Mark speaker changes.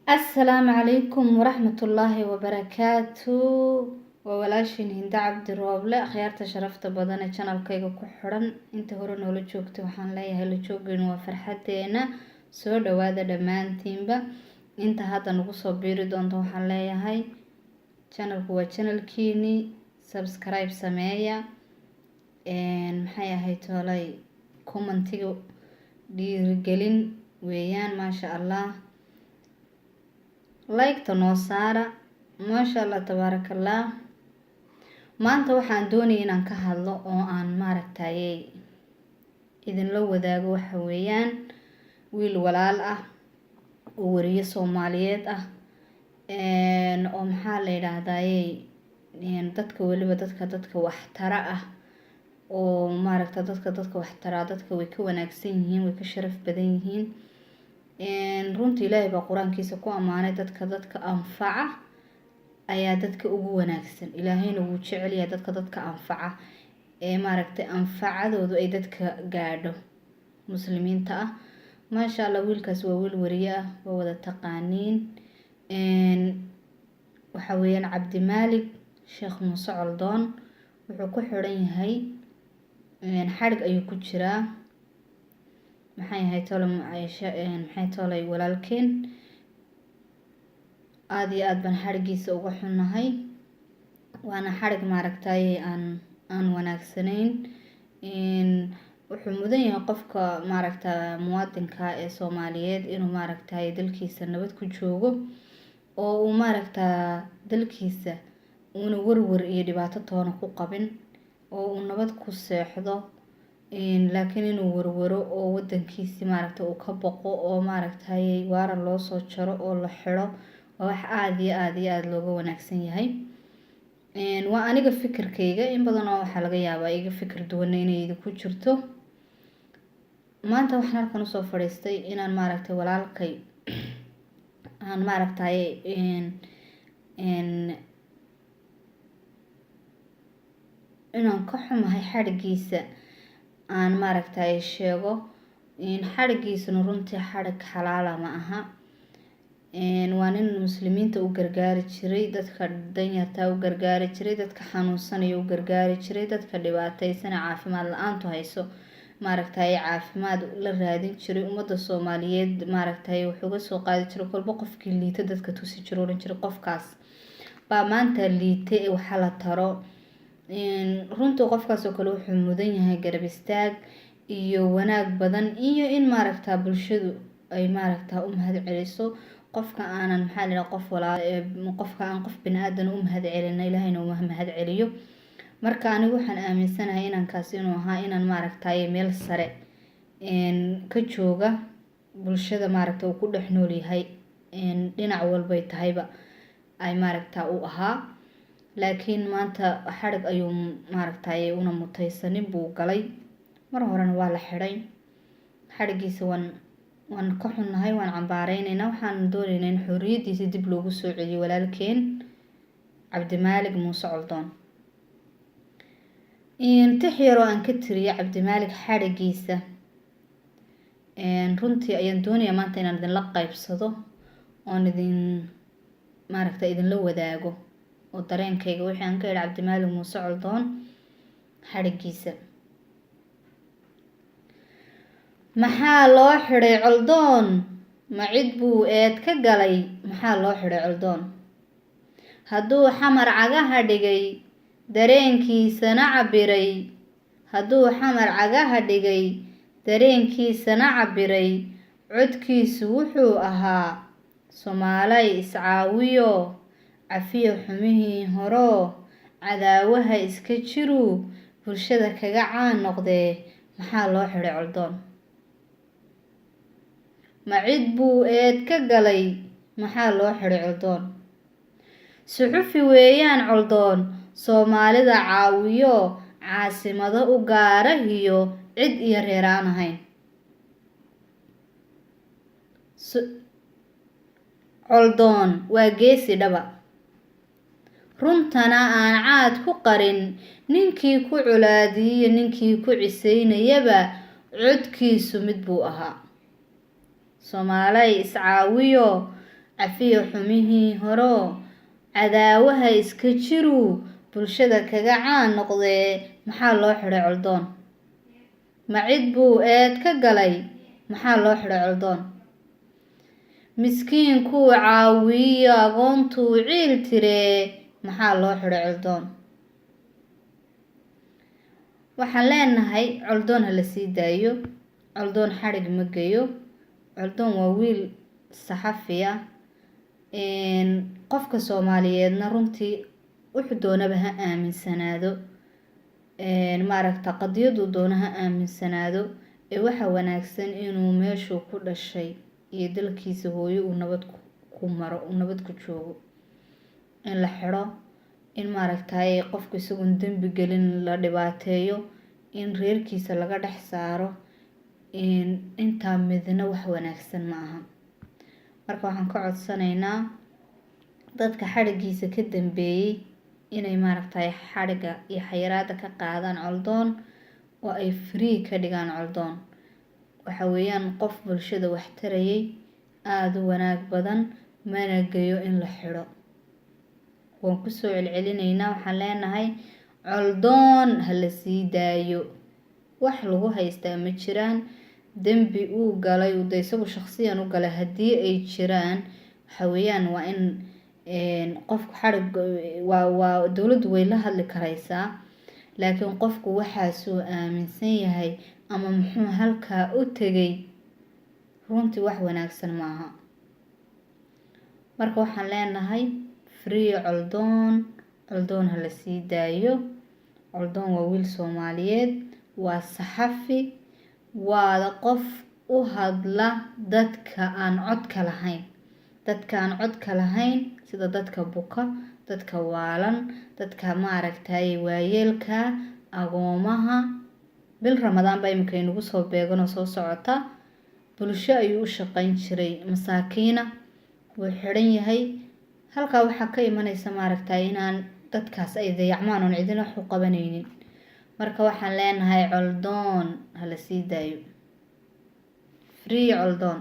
Speaker 1: السلام عليكم ورحمة الله وبركاته. وولاشين هند عبد الروبلة خيارة شرفت بدن channel كيغو كحرن انت هورن ولا جوجت waxaan leeyahay la joogin waa farxadeena soo dhawaada dhamaantiinba inta hadda nagu soo biiri doonto waxaan leeyahay channelku waa channelkiini subscribe sameeya maxay ahayd toolay commentiga dhiirigelin weeyaan maasha Allah like to noo saara maasha Allah tabarakallah. maanta waxaan doonayaa inaan ka hadlo oo aan maaragtay idin la wadaago waxa weeyaan wiil walaal ah oo wariye Soomaaliyeed ah oo maxaa la yiraahdaa dadka waliba dadka wax tara ah oo maaragtay dadka wax tara dadka way ka wanaagsan yihiin way ka sharaf badan yihiin runtii Ilaahay baa quraankiisa ku amaanay dadka anfaca ayaa dadka ugu wanaagsan. Ilaahayna wuu jecel yahay dadka anfaca maaragtay anfacadoodu ay dadka gaadho muslimiinta ah. maasha Allah wiilkaas waa wiil wariye ah oo wada taqaaniin waxa weeyaan Cabdi Maalig Sheekh Muuse Coldoon wuxuu ku xiran yahay xarig ayuu ku jiraa maxay ahayd maxay toolay walaalkeen aad iyo aad baan xarigiisa uga xunnahay waana xarig maaragtay aan wanaagsanayn wuxuu mudan yahay qofka maaragtay muwaadinka ee Soomaaliyeed inuu maaragtay dalkiisa nabad ku joogo oo uu maaragtay dalkiisa una warwar iyo dhibaato toona ku qabin oo uu nabad ku seexdo laakiin inuu warwaro oo wadankiisa maaragtay uu ka boqo oo maaragtay waara loo soo jaro oo la xiro wax aad iyo aad looga wanaagsan yahay. waa aniga fikirkayga in badan oo waxa laga yaabaa iga fikir duwan inay ku jirto. maanta waxaan halkan soo fadhiistay inaan maaragtay walaalkay aan maaragtay inaan ka xumahay xarigiisa aan maaragtay sheego xarigiisuna runtii xarig xalaal ma aha. waa nin muslimiinta u gargaari jiray dadka danyarta u gargaari jiray dadka xanuunsan u gargaari jiray dadka dhibaataysan caafimaad la'aantu hayso maaragtay caafimaad la raadin jiray ummadda Soomaaliyeed maaragtay wuxuu uga soo qaadi jiray kolba qofkii liita dadka tusi jiray jiray qofkaas baa maanta liitay waxa la taro runtii qofkaas oo kale wuxuu mudan yahay garab istaag iyo wanaag badan iyo in maaragtay bulshadu ay maaragtay u mahad celiso qofka aanan maxaa la qof walaal qofka aan qof bini'aadan u mahad celina Ilaahayna uu mahad celiyo. marka anigu waxaan aaminsanahay inaan kaas inuu ahaa inaan maaragtay meel sare ka jooga bulshada maaragtay uu ku dhex nool yahay dhinac walba ay tahayba ay maaragtay u ahaa laakiin maanta xarig ayuu maaragtay una mutaysanin buu galay mar horena waa la xiray xarigiisa waan ka xunnahay waan cambaareynayna waxaan doonaynaa in xorriyadiisa dib loogu soo celiyo walaalkeen Cabdi Maalig Muuse Coldoon. tixyaro aan ka tiriyo Cabdi Maalig xarigiisa runtii ayaan doonayaa maanta inaan idin la qaybsado oon idin maaragtay idin la wadaago oo dareenkayga wixii aan ka yidhi Cabdi Maalig Muuse Coldoon xarigiisa. maxaa loo xiray Coldoon ma cid buu eed ka galay maxaa loo xiray Coldoon hadduu xamar cagaha dhigay dareenkiisana cabiray hadduu xamar cagaha dhigay dareenkiisana cabiray codkiisu wuxuu ahaa Soomaalay iscaawiyo cafiyo xumihii horo cadaawaha iska jiru bulshada kaga caan noqdee maxaa loo xiray Coldoon ma cid buu eed ka galay maxaa loo xiray Coldoon suxufi weeyaan Coldoon Soomaalida caawiyo caasimado u gaara iyo cid iyo reer aan ahayn Coldoon waa geesi dhaba runtana aan caad ku qarin ninkii ku culaadiyay ninkii ku ciseynayaba codkiisu mid buu ahaa Soomaalay iscaawiyo cafiyo xumihii horo cadaawaha iska jiru bulshada kaga caan noqdee maxaa loo xidhay coldoon ma cid buu eed ka galay maxaa loo xidhay coldoon miskiinkuu caawiyo agoontuu ciil tiree maxaa loo xidhay coldoon waxaan leenahay coldoon ha la sii daayo coldoon xadhig ma geyo coldoon waa wiil saxafi ah qofka soomaaliyeedna runtii wuxuu doonaba ha aaminsanaado maaragta qadiyaduu doona ha aaminsanaado ee waxa wanaagsan inuu meeshuu ku dhashay iyo dalkiisa hooyo uu nabad ku maro uu nabad ku joogo in la xidho in maaragtay qofku isagoon dembi gelin la dhibaateeyo in reerkiisa laga dhex saaro intaa midna wax wanaagsan ma aha marka waxaan ka codsanaynaa dadka xadhigiisa ka dambeeyey inay maaragtay xadhiga iyo xayiraada ka qaadaan coldoon oo ay free ka dhigaan coldoon waxa weeyaan qof bulshada wax tarayay aada u wanaag badan mana geyo in la xidho waan kusoo celcelinaynaa waxaan leenahay coldoon ha la sii daayo wax lagu haystaa ma jiraan dembi uu galay de isagu shakhsiyan u galay haddii ay jiraan waxa weeyaan waa in qofku xadhig waa dowladdu way la hadli karaysaa laakiin qofku waxaasuu aaminsan yahay ama muxuu halkaa u tegay runtii wax wanaagsan maaha marka waxaan leenahay free coldoon ha la sii daayo coldoon waa wiil soomaaliyeed waa saxafi waa qof u hadla dadka aan codka lahayn sida dadka buka dadka waalan dadka maaragtay waayeelka agoomaha bil ramadaan baa imika inagu soo beeganoo soo socota bulsho ayuu u shaqayn jiray masaakiina wuu xidhan yahay halkaa waxaa ka imanaysa maaragtay inaan dadkaas ay dayacmaan oon cidina wax u qabanaynin marka waxaan leenahay coldoon ha la sii daayo free coldoon